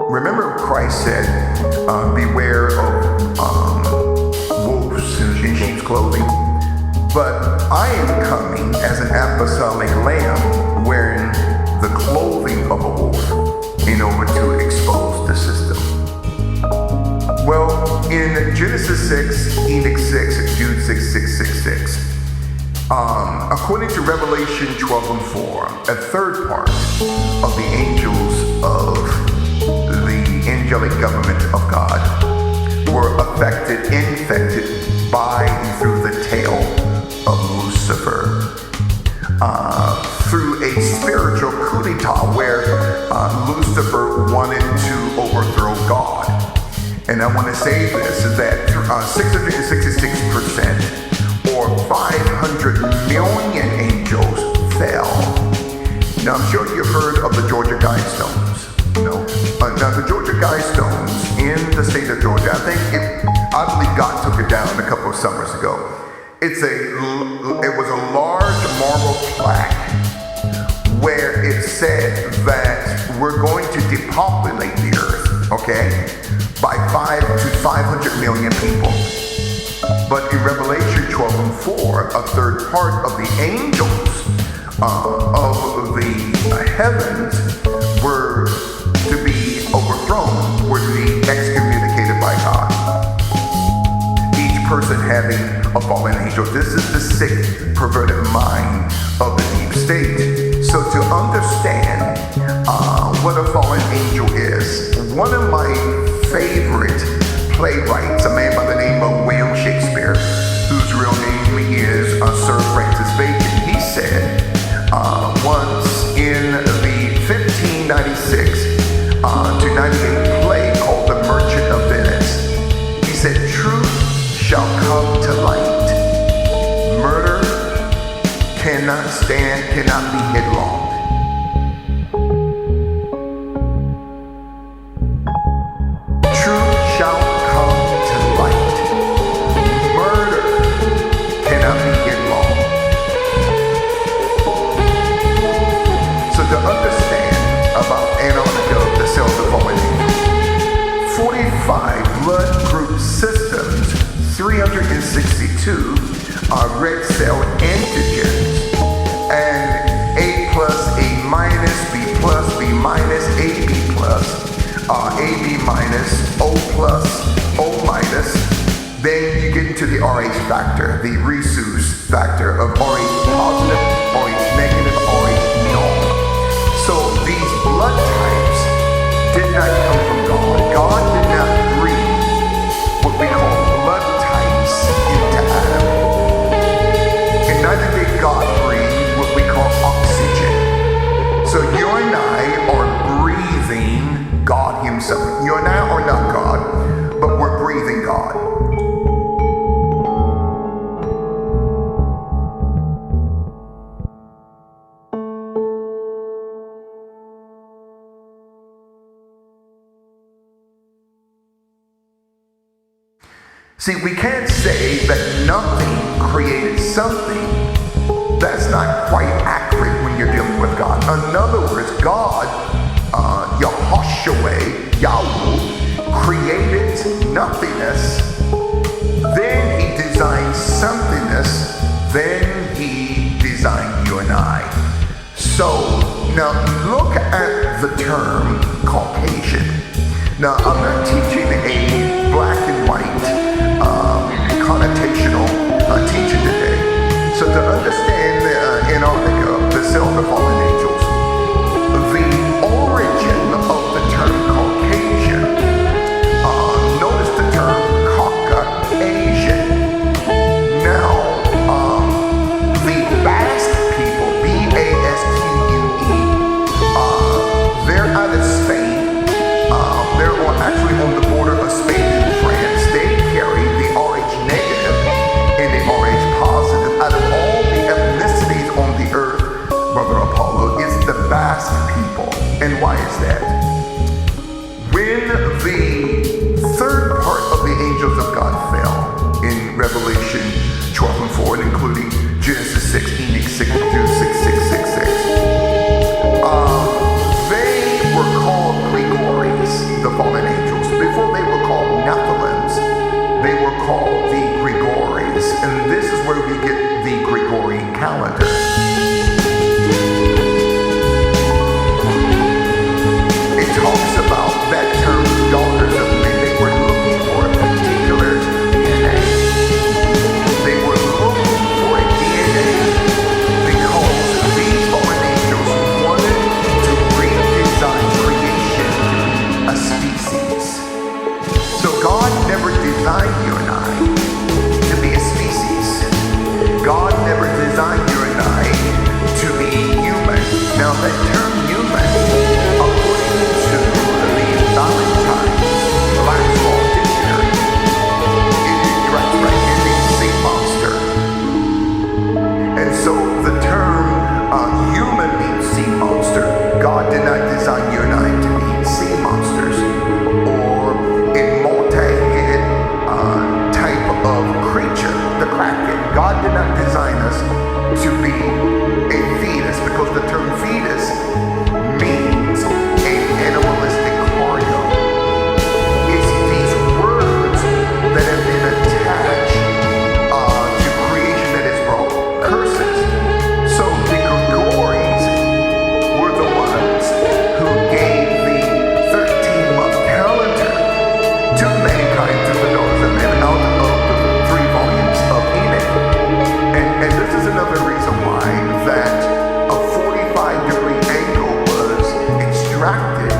Remember, Christ said, beware of wolves in sheep's clothing. But I am coming as an apostolic lamb wearing the clothing of a wolf in order to expose the system. Well, in Genesis 6, Enoch 6, Jude 6, 6, according to Revelation 12 and 4, a third part of the angels of the angelic government of God were infected by and through the tail of Lucifer, through a spiritual coup d'etat where Lucifer wanted to overthrow God. And I want to say this, is that 666% or 500 million angels fell. Now I'm sure you've heard of the Georgia Guidestones. No. Now the Georgia Guidestones in the state of Georgia, I believe God took it down a couple of summers ago. It was a large marble plaque where it said that we're going to depopulate the earth, okay, by 500 million people. But in Revelation 12 and 4, a third part of the angels of the heavens were to be overthrown, were to be excommunicated by God. Each person having a fallen angel. This is the sick, perverted mind of the deep state. So to understand what a fallen angel is, one of my favorite playwrights, a man by the name of William Shakespeare, whose real name is Sir Francis Bacon, he said once in the 1596 to 98 play called The Merchant of Venice, he said, truth shall come to light. Murder cannot be hid long. Truth shall come to light. Murder cannot be hid long. So to understand about Antarctica, the cells of fallen angels, 45 blood group systems, 362 are red cell antigens, and A plus, A minus, B plus, B minus, AB plus, AB minus, O plus, O minus. Then you get into the RH factor, the rhesus factor of RH positive, RH negative, RH null. So these blood types did not come from God. God did not breathe what we call blood types into Adam. And neither did God breathe what we call oxygen. So you and I are breathing God himself. You and I are not God, but we're breathing God. See, we can't say that nothing created something. That's not quite accurate when you're dealing with God. In other words, God, Yahushua, Yahweh, created nothingness. Then he designed somethingness. Then he designed you and I. So now look at the term Caucasian. Now I'm not teaching a black and white connotational teaching today. So to understand Antarctica, the cells of fallen angels, the origin of the term Caucasian, notice the term Caucasian. Now, the Basque people, B-A-S-Q-U-E, they're out of Spain. They're actually on the border of Spain and France. They carry the RH negative and the RH positive. Out of all the ethnicities on the earth, Brother Apollo, is the Basque people. And why is that? When the third part of the angels of God fell in Revelation 12 and 4, and including Genesis 6, Enoch 6, Jude 6, 6, 6, 6, they were called Gregories. called the Gregories, and this is where we get the Gregorian calendar. It talks about that term, daughters of men. They were looking for a particular DNA. They were looking for a DNA because these fallen angels wanted to redesign creation a species. So God never designed you and I to be a species. God never designed you and I to be human. Now that term human, according to the Valentine's Black's Dictionary, it means sea monster. And so the term human means sea monster. God did not design you and I to be sea monsters or a multi-headed type of creature, the kraken. God did not design us to be a fetus, because the term fetus means an animalistic cargo. It's these words that have been attached to creation that has brought curses. So the Gregories were the ones who gave the 13-month calendar to mankind, to the daughters of men, out of the 3 volumes of Enoch. And this is another reason why that a 45-degree angle was extracted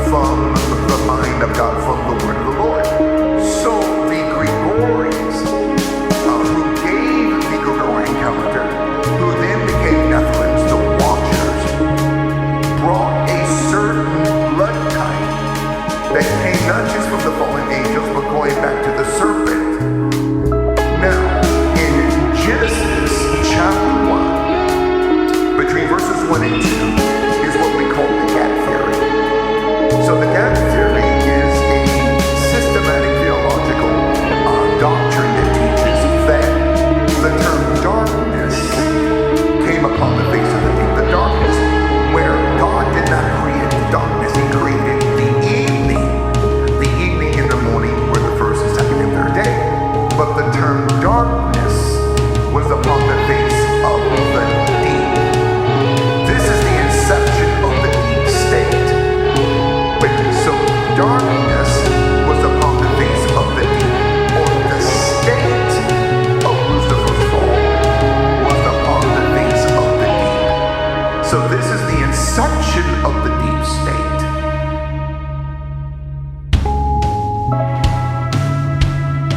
from the mind of God, from the word of the Lord. So the Gregories, who gave the Gregorian calendar, who then became Nephilims, the Watchers, brought a certain blood type that came not just from the fallen angels, but going back to the serpent. Now, in Genesis chapter 1, between verses 1 and 2, is what we call the gap theory. So the gap theory is a systematic theological doctrine that teaches that the term darkness came upon the face of the deep. The darkness where God did not create the darkness, He created the evening. The evening and the morning were the first, second, and third day. But the term darkness was upon the face of the deep. This is the inception of the deep state. So darkness was upon the face of the deep, or the state of Lucifer's fall was upon the face of the deep. So this is the inception of the deep state.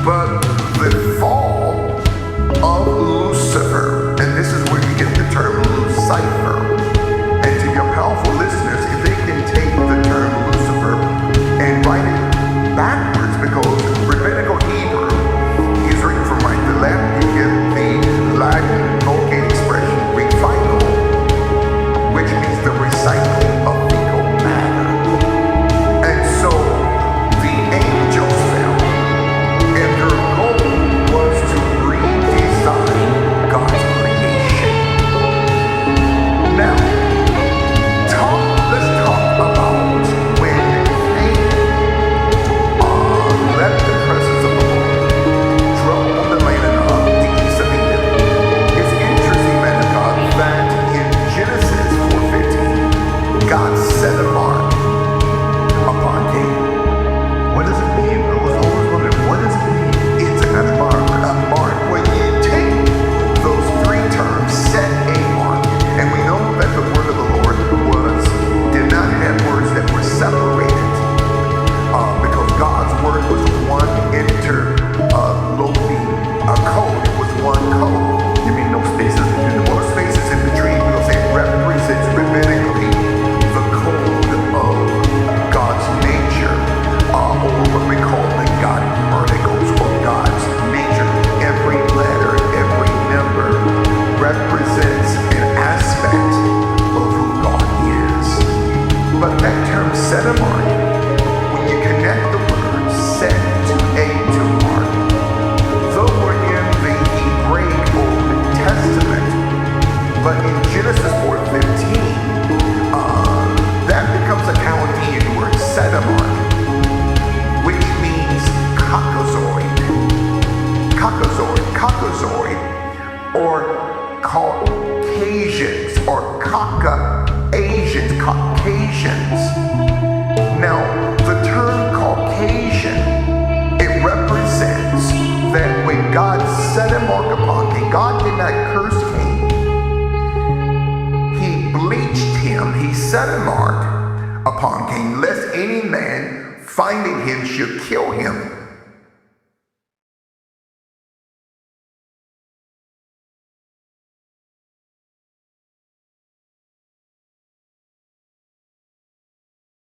But the fall of Lucifer, and this is where you get the term Lucifer. And to your powerful listeners, if they can take the term Lucifer and write Asians, Caucasians. Now, the term Caucasian, it represents that when God set a mark upon Cain, God did not curse Cain. He bleached him. He set a mark upon Cain, lest any man finding him should kill him.